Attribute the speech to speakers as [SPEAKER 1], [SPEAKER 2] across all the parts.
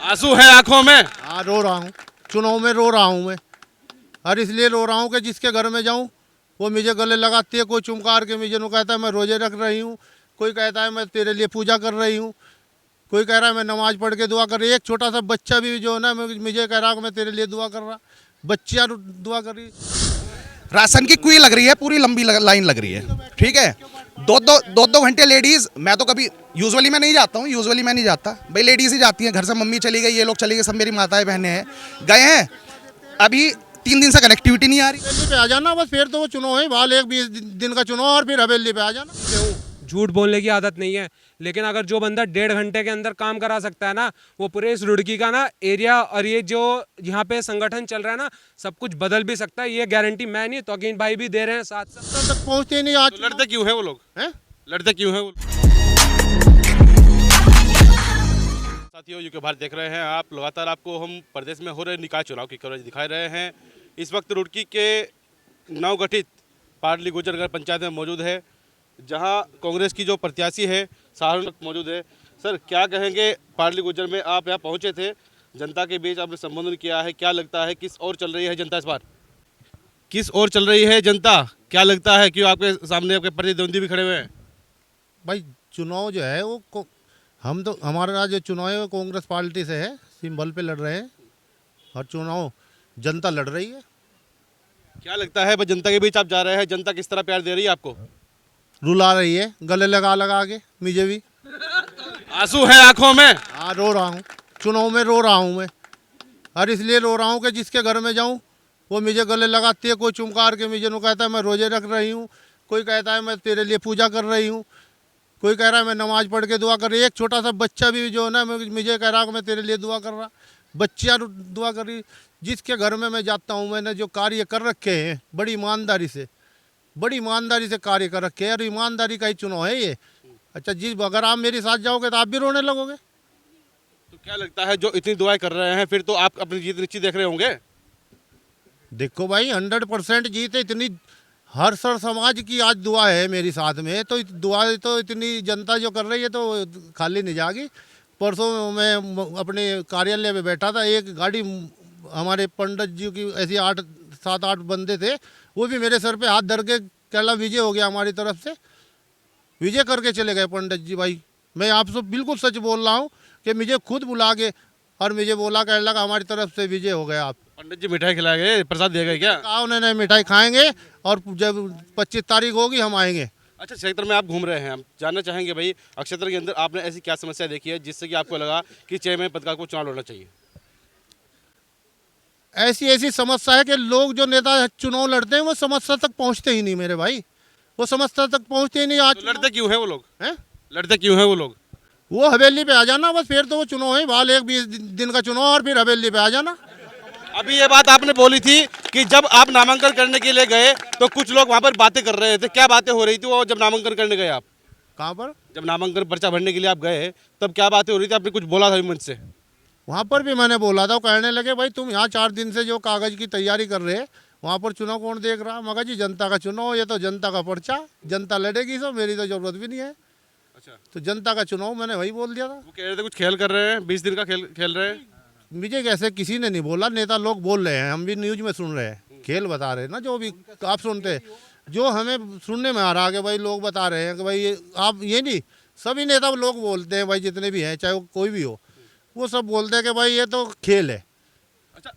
[SPEAKER 1] आंसू है आंखों में।
[SPEAKER 2] हाँ, रो रहा हूँ। चुनाव में रो रहा हूँ मैं। और इसलिए रो रहा हूँ कि जिसके घर में जाऊँ वो मुझे गले लगाती है। कोई चुमकार के मुझे कहता है मैं रोजे रख रही हूँ, कोई कहता है मैं तेरे लिए पूजा कर रही हूँ, कोई कह रहा है मैं नमाज पढ़ के दुआ कर रही। एक छोटा सा बच्चा भी जो है ना मुझे कह रहा है कि मैं तेरे लिए दुआ कर रहा। बच्चियाँ दुआ कर रही।
[SPEAKER 3] राशन की क्यू लग रही है, पूरी लंबी लाइन लग रही है। ठीक है, दो घंटे लेडीज। मैं तो कभी यूजुअली मैं नहीं जाता हूँ, यूजुअली मैं नहीं जाता भाई, लेडीज ही जाती हैं। घर से मम्मी चली गई, ये लोग चली गए, सब मेरी माताएं बहनें हैं, गए हैं। अभी 3 दिन से कनेक्टिविटी नहीं आ रही।
[SPEAKER 2] हवेली पे आ जाना बस, फिर तो वो चुनाव है बाल, एक 20 दिन का चुनाव और फिर हवेली पे आ जाना।
[SPEAKER 4] झूठ बोलने की आदत नहीं है, लेकिन अगर जो बंदा 1.5 घंटे के अंदर काम करा सकता है ना, वो पूरे इस रुड़की का ना एरिया और ये जो यहाँ पे संगठन चल रहा है ना, सब कुछ बदल भी सकता है। ये गारंटी मैं नहीं, तौकीन भाई भी दे रहे हैं साथ साथ।
[SPEAKER 2] तक पहुँचते ही नहीं आज।
[SPEAKER 1] तो लड़ते क्यों है वो लोग?
[SPEAKER 2] हैं?
[SPEAKER 1] लड़ते क्यों है वो? साथियों, यूके भारत देख रहे हैं आप। लगातार आपको हम प्रदेश में हो रहे निकाय चुनाव की कवरेज दिखा रहे हैं। इस वक्त रुड़की के नवगठित पाडली गुजरगढ़ पंचायत में मौजूद है, जहां कांग्रेस की जो प्रत्याशी है सहारण मौजूद है। सर, क्या कहेंगे? पाडली गुजर में आप यहाँ पहुंचे थे, जनता के बीच आपने संबोधन किया है, क्या लगता है किस ओर चल रही है जनता इस बार? किस ओर चल रही है जनता, क्या लगता है? क्यों आपके सामने आपके प्रतिद्वंदी भी खड़े हुए हैं?
[SPEAKER 2] भाई चुनाव जो है वो हम तो, हमारा जो चुनाव है वो कांग्रेस पार्टी से है, सिंबल पे लड़ रहे हैं और चुनाव जनता लड़ रही है।
[SPEAKER 1] क्या लगता है भाई, जनता के बीच आप जा रहे हैं, जनता किस तरह प्यार दे रही है आपको?
[SPEAKER 2] रुला रही है गले लगा लगा के मुझे भी।
[SPEAKER 1] आंसू है आंखों में।
[SPEAKER 2] हाँ, रो रहा हूँ। चुनाव में रो रहा हूँ मैं। और इसलिए रो रहा हूँ कि जिसके घर में जाऊँ वो मुझे गले लगाती है। कोई चुमकार के मुझे कहता है मैं रोजे रख रही हूँ, कोई कहता है मैं तेरे लिए पूजा कर रही हूँ, कोई कह रहा है मैं नमाज पढ़ के दुआ कर रही। एक छोटा सा बच्चा भी जो है ना मुझे कह रहा है कि मैं तेरे लिए दुआ कर रहा। बच्चियाँ दुआ कर रही। जिसके घर में मैं जाता हूँ, मैंने जो कार्य कर रखे हैं बड़ी ईमानदारी से कार्य कर रखे हैं, और ईमानदारी का ही चुनाव है ये। अच्छा जी, अगर आप मेरे साथ जाओगे तो आप भी रोने लगोगे।
[SPEAKER 1] तो क्या लगता है, जो इतनी दुआएं कर रहे हैं, फिर तो आप अपनी जीत निश्चित देख रहे होंगे?
[SPEAKER 2] देखो भाई, 100% जीत है। इतनी हर सर समाज की आज दुआ है मेरी साथ में, तो दुआ तो इतनी जनता जो कर रही है तो खाली नहीं जाएगी। परसों मैं अपने कार्यालय में बैठा था, एक गाड़ी हमारे पंडित जी की ऐसी 7-8 बंदे थे, वो भी मेरे सर पे हाथ धर के कहला विजय हो गया हमारी तरफ से, विजय करके चले गए पंडित जी। भाई मैं आपसे बिल्कुल सच बोल रहा हूँ कि मुझे खुद बुला के और मुझे बोला, कह लगा हमारी तरफ से विजय हो गया आप।
[SPEAKER 1] पंडित जी मिठाई खिलाए गए, प्रसाद दिए गए क्या?
[SPEAKER 2] कहा उन्होंने मिठाई खाएंगे और जब 25 तारीख होगी हम आएंगे।
[SPEAKER 1] अच्छा, क्षेत्र में आप घूम रहे हैं, हम जानना चाहेंगे भाई, क्षेत्र के अंदर आपने ऐसी क्या समस्या देखी है जिससे कि आपको लगा कि चेयरमैन पद का को चुनाव लड़ना चाहिए?
[SPEAKER 2] ऐसी समस्या है कि लोग जो नेता चुनाव लड़ते हैं वो समस्या तक पहुंचते ही नहीं मेरे भाई, वो समस्या तक पहुंचते ही नहीं। आज
[SPEAKER 1] तो लड़ते क्यों है वो लोग?
[SPEAKER 2] हैं?
[SPEAKER 1] लड़ते क्यों है वो लोग?
[SPEAKER 2] वो हवेली पे आ जाना बस, फिर तो वो चुनाव है बाल, एक 20 दिन का चुनाव और फिर हवेली पे आ जाना।
[SPEAKER 1] अभी ये बात आपने बोली थी कि जब आप नामांकन करने के लिए गए तो कुछ लोग वहाँ पर बातें कर रहे थे, क्या बातें हो रही थी वो जब नामांकन करने गए आप?
[SPEAKER 2] कहाँ पर?
[SPEAKER 1] जब नामांकन पर्चा भरने के लिए आप गए तब क्या बातें हो रही थी? आपने कुछ बोला था मंच से?
[SPEAKER 2] वहाँ पर भी मैंने बोला था, वो कहने लगे भाई तुम यहाँ 4 दिन से जो कागज़ की तैयारी कर रहे हैं, वहाँ पर चुनाव कौन देख रहा। मगर जी जनता का चुनाव, ये तो जनता का पर्चा, जनता लड़ेगी, सो मेरी तो ज़रूरत भी नहीं है।
[SPEAKER 1] अच्छा,
[SPEAKER 2] तो जनता का चुनाव मैंने वही बोल दिया था।
[SPEAKER 1] वो कह रहे थे कुछ खेल कर रहे हैं, 20 दिन का खेल रहे हैं।
[SPEAKER 2] मुझे कैसे किसी ने नहीं बोला, नेता लोग बोल रहे हैं, हम भी न्यूज में सुन रहे हैं, खेल बता रहे हैं ना, जो भी आप सुनते हैं, जो हमें सुनने में आ रहा है कि भाई लोग बता रहे हैं कि भाई आप ये नहीं, सभी नेता लोग बोलते हैं भाई, जितने भी हैं चाहे वो कोई भी हो, वो सब बोलते हैं कि भाई ये तो खेल है।
[SPEAKER 1] अच्छा,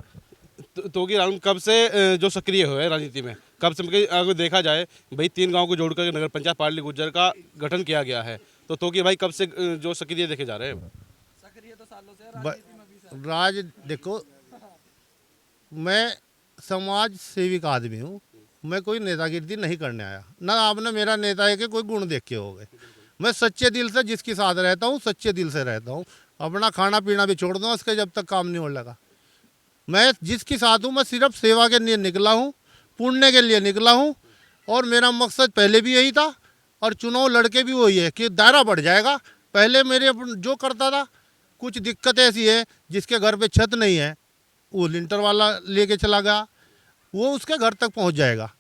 [SPEAKER 1] तोगी राउंड कब से जो सक्रिय हुए हैं राजनीति में, कब से? मतलब अगर देखा जाए भाई, 3 गांव को जोड़कर नगर पंचायत पाडली गुज्जर का गठन किया गया है, तो तोगी भाई कब से जो सक्रिय देखे जा रहे हैं?
[SPEAKER 4] सक्रिय तो सालों से
[SPEAKER 2] राज देखो, मैं समाज सेविक आदमी हूँ, मैं कोई नेतागिरी नहीं करने आया ना। आपने मेरा नेता है कि कोई गुण देख के हो गए। मैं सच्चे दिल से जिसके साथ रहता हूँ, सच्चे दिल से रहता हूँ। अपना खाना पीना भी छोड़ दूँ उसके, जब तक काम नहीं हो लगा। मैं जिसके साथ हूँ, मैं सिर्फ सेवा के लिए निकला हूँ, पुण्य के लिए निकला हूँ, और मेरा मकसद पहले भी यही था और चुनाव लड़के भी वही है कि दायरा बढ़ जाएगा। पहले मेरे जो करता था, कुछ दिक्कत ऐसी है जिसके घर पे छत नहीं है, वो लिंटर वाला लेके चला गया, वो उसके घर तक पहुंच जाएगा।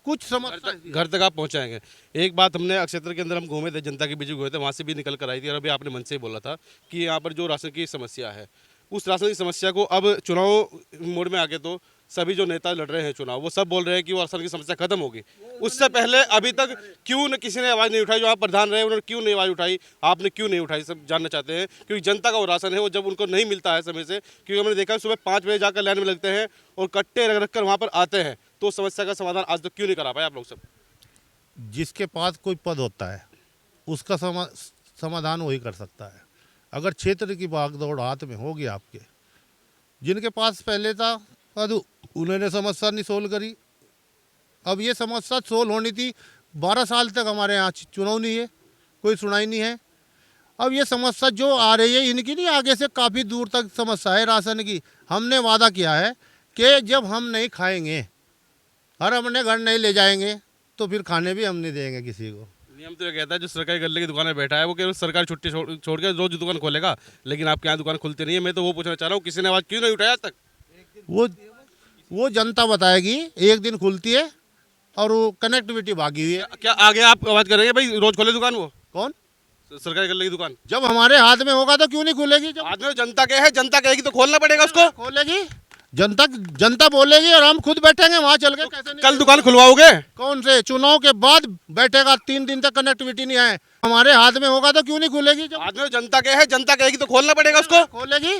[SPEAKER 2] कुछ समस्या
[SPEAKER 1] घर तक आप पहुंचाएंगे। एक बात हमने क्षेत्र के अंदर हम घूमे थे, जनता के बीच घूमे थे, वहाँ से भी निकल कर आई थी, और अभी आपने मन से ही बोला था कि यहाँ पर जो राशन की समस्या है, उस राशन की समस्या को अब चुनाव मोड में आके तो सभी जो नेता लड़ रहे हैं चुनाव, वो सब बोल रहे हैं कि वो राशन की समस्या खत्म होगी। उससे पहले अभी तक क्यों न किसी ने आवाज़ नहीं उठाई? जो आप प्रधान रहे उन्होंने क्यों नहीं आवाज़ उठाई? आपने क्यों नहीं उठाई? सब जानना चाहते हैं, क्योंकि जनता का वो राशन है वो जब उनको नहीं मिलता है समय से, क्योंकि हमने देखा सुबह 5 बजे जाकर लाइन में लगते हैं और कट्टे रख कर वहाँ पर आते हैं, तो समस्या का समाधान आज तक क्यों नहीं करा पाए आप लोग सब?
[SPEAKER 2] जिसके पास कोई पद होता है उसका समाधान वही कर सकता है। अगर क्षेत्र की भागदौड़ हाथ में होगी आपके, जिनके पास पहले था पद उन्होंने समस्या नहीं सोल्व करी। अब ये समस्या सोल्व होनी थी, 12 साल तक हमारे यहाँ चुनाव नहीं है, कोई सुनाई नहीं है। अब ये समस्या जो आ रही है इनकी नहीं, आगे से काफ़ी दूर तक समस्या है राशन की। हमने वादा किया है कि जब हम नहीं खाएंगे और अपने घर नहीं ले जाएंगे तो फिर खाने भी हम नहीं देंगे किसी को।
[SPEAKER 1] नियम तो ये कहता है जो सरकारी गल्ले की दुकान में बैठा है वो केवल सरकारी छुट्टी छोड़ के रोज दुकान खोलेगा, लेकिन आपके यहाँ दुकान खुलती नहीं है। मैं तो वो पूछना चाह रहा हूँ, किसी ने आवाज़ क्यों नहीं उठाया आज तक?
[SPEAKER 2] वो जनता बताएगी। एक दिन खुलती है और वो कनेक्टिविटी भागी हुई है।
[SPEAKER 1] क्या आगे आप आवाज़ करेंगे भाई रोज खोले दुकान? वो
[SPEAKER 2] कौन?
[SPEAKER 1] सरकारी गल्ले की दुकान
[SPEAKER 2] जब हमारे हाथ में होगा तो क्यों नहीं खुलेगी? जब
[SPEAKER 1] आज में जनता के है, जनता कहेगी तो खोलना पड़ेगा उसको।
[SPEAKER 2] खोलेगी जनता बोलेगी और हम खुद बैठेंगे वहाँ चल के। कैसे नहीं?
[SPEAKER 1] कल दुकान खुलवाओगे?
[SPEAKER 2] कौन से चुनाव के बाद बैठेगा? 3 दिन तक कनेक्टिविटी नहीं है। हमारे हाथ में होगा तो क्यों नहीं खुलेगी? जब
[SPEAKER 1] आज में जनता के है, जनता कहेगी तो खोलना पड़ेगा उसको।
[SPEAKER 2] खोलेगी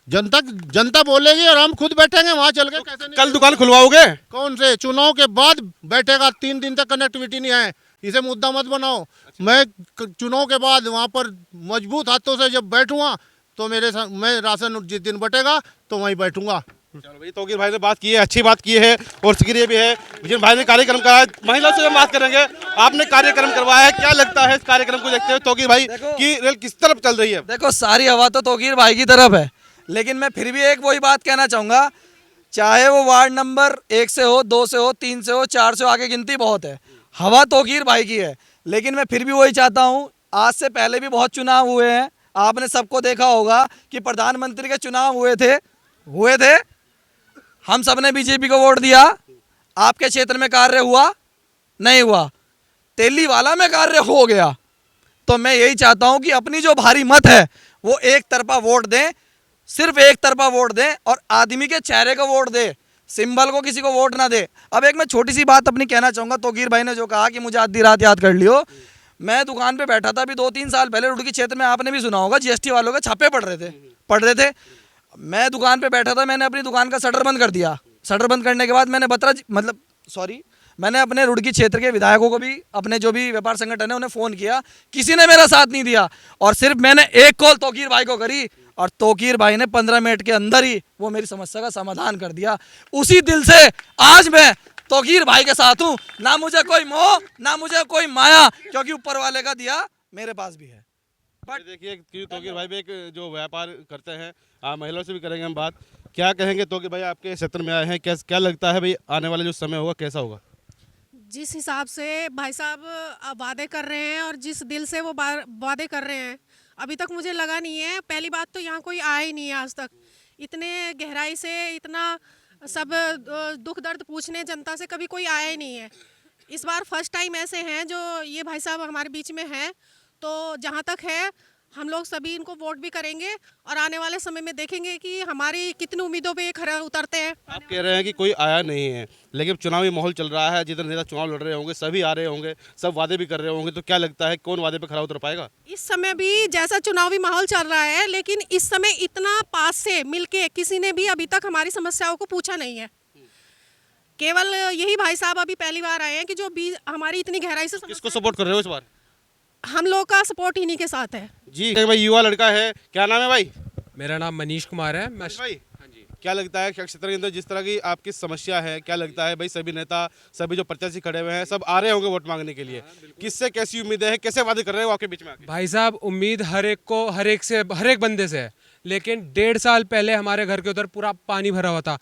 [SPEAKER 2] जनता बोलेगी और हम खुद बैठेंगे वहाँ चल के। कैसे नहीं?
[SPEAKER 1] कल दुकान खुलवाओगे?
[SPEAKER 2] कौन से चुनाव के बाद बैठेगा? 3 दिन तक कनेक्टिविटी नहीं है। इसे मुद्दा मत बनाओ। मैं चुनाव के बाद वहाँ पर मजबूत हाथों से जब बैठूंगा तो मैं राशन जिस दिन बटेगा तो वहीं बैठूंगा।
[SPEAKER 1] चलो भाई, तौकीर भाई ने बात की है, अच्छी बात की है और सक्रिय भी है। जिन भाई ने कार्यक्रम कराया, महिलाओं से हम बात करेंगे। आपने कार्यक्रम करवाया है, क्या लगता है इस कार्यक्रम को देखते हुए तौकीर भाई की रेल किस तरफ चल रही है?
[SPEAKER 5] देखो, सारी हवा तो तौकीर भाई की तरफ है, लेकिन मैं फिर भी एक वही बात कहना चाहूँगा, चाहे वो वार्ड नंबर 1 से हो, 2 से हो, 3 से हो, 4 से हो, आगे गिनती बहुत है, हवा तौकीर भाई की है। लेकिन मैं फिर भी वही चाहता हूँ, आज से पहले भी बहुत चुनाव हुए हैं, आपने सबको देखा होगा कि प्रधानमंत्री के चुनाव हुए थे, हम सब ने बीजेपी को वोट दिया। आपके क्षेत्र में कार्य हुआ? नहीं हुआ। तेलीवाला में कार्य हो गया। तो मैं यही चाहता हूं कि अपनी जो भारी मत है वो एक तरफा वोट दें, सिर्फ एक तरफा वोट दें और आदमी के चेहरे को वोट दे, सिंबल को किसी को वोट ना दे। अब एक मैं छोटी सी बात अपनी कहना चाहूँगा, तौकीर भाई ने जो कहा कि मुझे आधी रात याद कर लियो, मैं दुकान पे बैठा था अभी 2-3 साल पहले रुड़की क्षेत्र में, आपने भी सुना होगा, जीएसटी वालों के छापे पड़ रहे थे। मैं दुकान पे बैठा था, मैंने अपनी दुकान का शटर बंद कर दिया। शटर बंद करने के बाद मैंने मैंने अपने रुड़की क्षेत्र के विधायकों को भी, अपने जो भी व्यापार संगठन है उन्हें फ़ोन किया, किसी ने मेरा साथ नहीं दिया और सिर्फ मैंने एक कॉल तौकीर भाई को करी और तौकीर भाई ने 15 मिनट के अंदर ही वो मेरी समस्या का समाधान कर दिया। उसी दिल से आज मैं तौकीर भाई के साथ हूँ, ना मुझे कोई मोह, ना मुझे कोई माया, क्योंकि ऊपर वाले का दिया मेरे पास भी है।
[SPEAKER 1] देखिए तौकीर भाई भी एक जो व्यापार करते हैं, महिलाओं से भी करेंगे हम बात। क्या कहेंगे तौकीर भाई, आपके क्षेत्र में आए हैं, क्या लगता है भाई आने वाला जो समय होगा कैसा होगा?
[SPEAKER 6] जिस हिसाब से भाई साहब वादे कर रहे हैं और जिस दिल से वो वादे कर रहे हैं, अभी तक मुझे लगा नहीं है। पहली बात तो यहाँ कोई आया ही नहीं है आज तक, इतने गहराई से इतना सब दुख दर्द पूछने जनता से कभी कोई आया ही नहीं है। इस बार फर्स्ट टाइम ऐसे हैं जो ये भाई साहब हमारे बीच में हैं। तो जहाँ तक है हम लोग सभी इनको वोट भी करेंगे और आने वाले समय में देखेंगे कि हमारी कितनी उम्मीदों पे खरा उतरते हैं।
[SPEAKER 1] आप कह रहे हैं कि कोई आया नहीं है, लेकिन चुनावी माहौल चल रहा है, जितने नेता चुनाव लड़ रहे होंगे सभी आ रहे होंगे, सब वादे भी कर रहे होंगे, तो क्या लगता है कौन वादे पे खरा उतर पाएगा?
[SPEAKER 6] इस समय भी जैसा चुनावी माहौल चल रहा है, लेकिन इस समय इतना पास से मिलके किसी ने भी अभी तक हमारी समस्याओं को पूछा नहीं है। केवल यही भाई साहब अभी पहली बार आए हैं कि जो भी हमारी इतनी गहराई से
[SPEAKER 1] किसको सपोर्ट कर रहे हो इस बार?
[SPEAKER 6] हम लोग का सपोर्ट इन्हीं के साथ है
[SPEAKER 1] जी। भाई युवा लड़का है, क्या नाम है भाई?
[SPEAKER 4] मेरा नाम मनीष कुमार है। मैं
[SPEAKER 1] भाई क्या लगता है क्षेत्र के अंदर जिस तरह की आपकी समस्या है, क्या लगता है भाई सभी नेता, सभी जो प्रत्याशी खड़े हुए हैं, सब आ रहे होंगे वोट मांगने के लिए, किससे कैसी उम्मीदें हैं, कैसे वादे कर रहे हो आपके बीच में आके?
[SPEAKER 4] भाई साहब, उम्मीद हर एक बंदे से है, लेकिन 1.5 साल पहले हमारे घर के उधर पूरा पानी भरा हुआ था।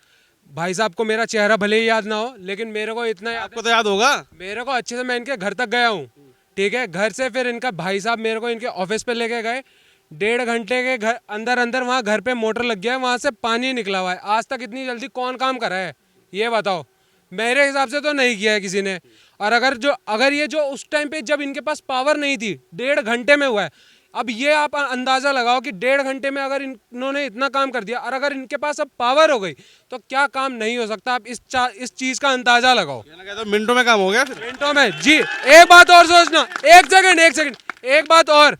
[SPEAKER 4] भाई साहब को मेरा चेहरा भले ही याद ना हो, लेकिन मेरे को इतना याद,
[SPEAKER 1] आपको तो याद होगा,
[SPEAKER 4] मेरे को अच्छे से, मैं इनके घर तक गया हूँ, ठीक है। घर से फिर इनका भाई साहब मेरे को इनके ऑफिस पे लेके गए, 1.5 घंटे के घर अंदर वहाँ घर पे मोटर लग गया है, वहाँ से पानी निकला हुआ है। आज तक इतनी जल्दी कौन काम करा है ये बताओ? मेरे हिसाब से तो नहीं किया है किसी ने। और अगर ये जो उस टाइम पे जब इनके पास पावर नहीं थी, 1.5 घंटे में हुआ है, अब ये आप अंदाज़ा लगाओ कि 1.5 घंटे में अगर इन्होंने इतना काम कर दिया और अगर इनके पास अब पावर हो गई तो क्या काम नहीं हो सकता। आप इस चीज़ का अंदाज़ा लगाओ।
[SPEAKER 1] कहना कहता मिनटों में काम हो गया फिर।
[SPEAKER 4] मिनटों में जी। एक बात और सोचना, एक सेकंड, एक बात और,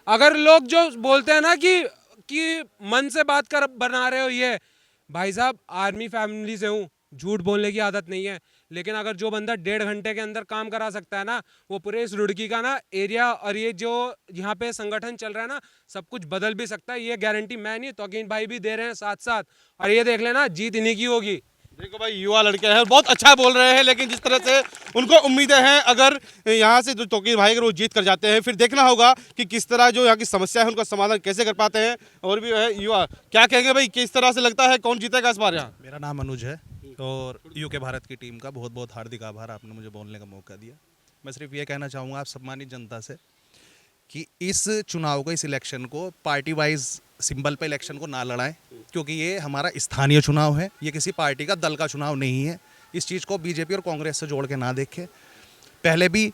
[SPEAKER 4] अगर लोग जो बोलते हैं ना कि मन से बात कर बना रहे हो, ये भाई साहब आर्मी फैमिली से हूँ, झूठ बोलने की आदत नहीं है, लेकिन अगर जो बंदा 1.5 घंटे के अंदर काम करा सकता है ना, वो पूरे इस रुड़की का ना एरिया और ये जो यहाँ पे संगठन चल रहा है ना, सब कुछ बदल भी सकता है। ये गारंटी मैं नहीं, तोकीन भाई भी दे रहे हैं साथ साथ। और ये देख लेना, जीत इन्हीं की होगी।
[SPEAKER 1] देखो भाई, युवा लड़के हैं, बहुत अच्छा बोल रहे हैं, लेकिन जिस तरह से उनको उम्मीदें हैं, अगर यहाँ से जो तोकीर भाई अगर वो जीत कर जाते हैं, फिर देखना होगा कि किस तरह जो यहाँ की समस्या है उनका समाधान कैसे कर पाते हैं। और भी है युवा, क्या कहेंगे भाई, किस तरह से लगता है कौन जीतेगा इस बार यहाँ?
[SPEAKER 3] मेरा नाम अनुज है और यूके भारत की टीम का बहुत बहुत हार्दिक आभार, आपने मुझे बोलने का मौका दिया। मैं सिर्फ ये कहना चाहूँगा आप सम्मानित जनता से कि इस चुनाव को, इस इलेक्शन को पार्टी वाइज सिंबल पे इलेक्शन को ना लड़ाएं, क्योंकि ये हमारा स्थानीय चुनाव है, ये किसी पार्टी का दल का चुनाव नहीं है। इस चीज़ को बीजेपी और कांग्रेस से जोड़ के ना देखें। पहले भी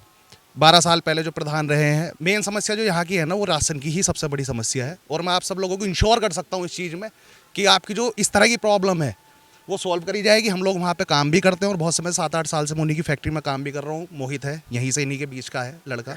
[SPEAKER 3] 12 साल पहले जो प्रधान रहे हैं, मेन समस्या जो यहाँ की है ना, वो राशन की ही सबसे बड़ी समस्या है। और मैं आप सब लोगों को इंश्योर कर सकता हूँ इस चीज़ में कि आपकी जो इस तरह की प्रॉब्लम है वो सॉल्व करी जाएगी। हम लोग वहाँ पे काम भी करते हैं और बहुत समय 7-8 साल से मैं उन्हीं की फैक्ट्री में काम भी कर रहा हूँ। मोहित है, यहीं से इन्हीं के बीच का है लड़का,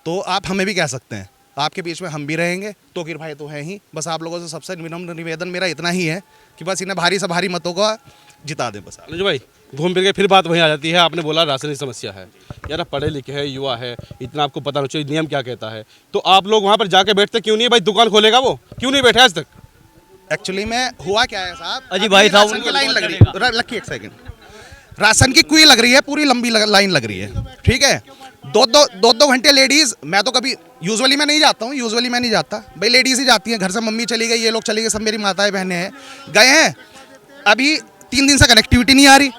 [SPEAKER 3] तो आप हमें भी कह सकते हैं, आपके बीच में हम भी रहेंगे। तोकीर भाई तो हैं ही। बस आप लोगों से सबसे विनम्र निवेदन मेरा इतना ही है कि बस इन्हें भारी से भारी मतों का जिता दें बस।
[SPEAKER 1] अनुज भाई, घूम फिर के फिर बात वहीं आ जाती है, आपने बोला राशन की समस्या है। यार आप पढ़े लिखे हैं, युवा है, इतना आपको पता नहीं चाहिए नियम क्या कहता है, तो आप लोग वहाँ पर जाके बैठते क्यों नहीं है? भाई दुकान खोलेगा वो, क्यों नहीं बैठे आज तक?
[SPEAKER 3] एक्चुअली में हुआ क्या है साहब,
[SPEAKER 7] अजी भाई साहब,
[SPEAKER 3] राशन की लाइन लग रही है, लक्की एक सेकंड, राशन की क्यू लग रही है, पूरी लंबी लाइन लग रही है, ठीक है। दो घंटे लेडीज, मैं तो कभी यूजुअली मैं नहीं जाता भाई लेडीज ही जाती हैं, घर से मम्मी चली गई, ये लोग चली गए, सब मेरी माताएं बहनें हैं, गए हैं। अभी 3 दिन से कनेक्टिविटी नहीं आ रही,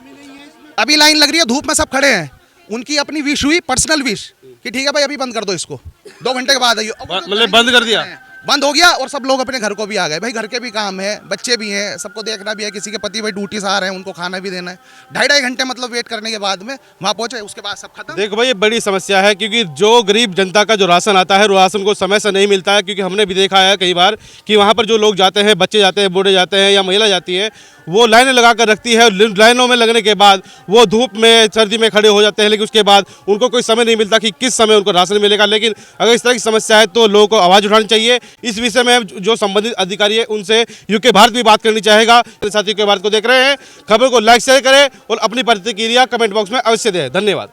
[SPEAKER 3] अभी लाइन लग रही है, धूप में सब खड़े हैं। उनकी अपनी विश हुई, पर्सनल विश, कि ठीक है भाई अभी बंद कर दो इसको, 2 घंटे के बाद आइए।
[SPEAKER 1] मतलब बंद कर दिया?
[SPEAKER 3] बंद हो गया और सब लोग अपने घर को भी आ गए। भाई घर के भी काम है, बच्चे भी हैं, सबको देखना भी है, किसी के पति भाई ड्यूटी से आ रहे हैं, उनको खाना भी देना है। 2.5 घंटे मतलब वेट करने के बाद में वहाँ पहुँचे, उसके बाद सब खत्म।
[SPEAKER 1] देखो भाई, ये बड़ी समस्या है, क्योंकि जो गरीब जनता का जो राशन आता है, वो राशन को समय से नहीं मिलता है। क्योंकि हमने भी देखा है कई बार कि वहाँ पर जो लोग जाते हैं, बच्चे जाते हैं, बूढ़े जाते हैं या महिला जाती है, वो लाइनें लगा कर रखती है। लाइनों में लगने के बाद वो धूप में, सर्दी में खड़े हो जाते हैं, लेकिन उसके बाद उनको कोई समय नहीं मिलता कि किस समय उनको राशन मिलेगा। लेकिन अगर इस तरह की समस्या है तो लोगों को आवाज़ उठानी चाहिए। इस विषय में जो संबंधित अधिकारी है उनसे यूके भारत भी बात करनी चाहेगा। साथ यूके भारत को देख रहे हैं, खबर को लाइक शेयर करें और अपनी प्रतिक्रिया कमेंट बॉक्स में अवश्य दें। धन्यवाद।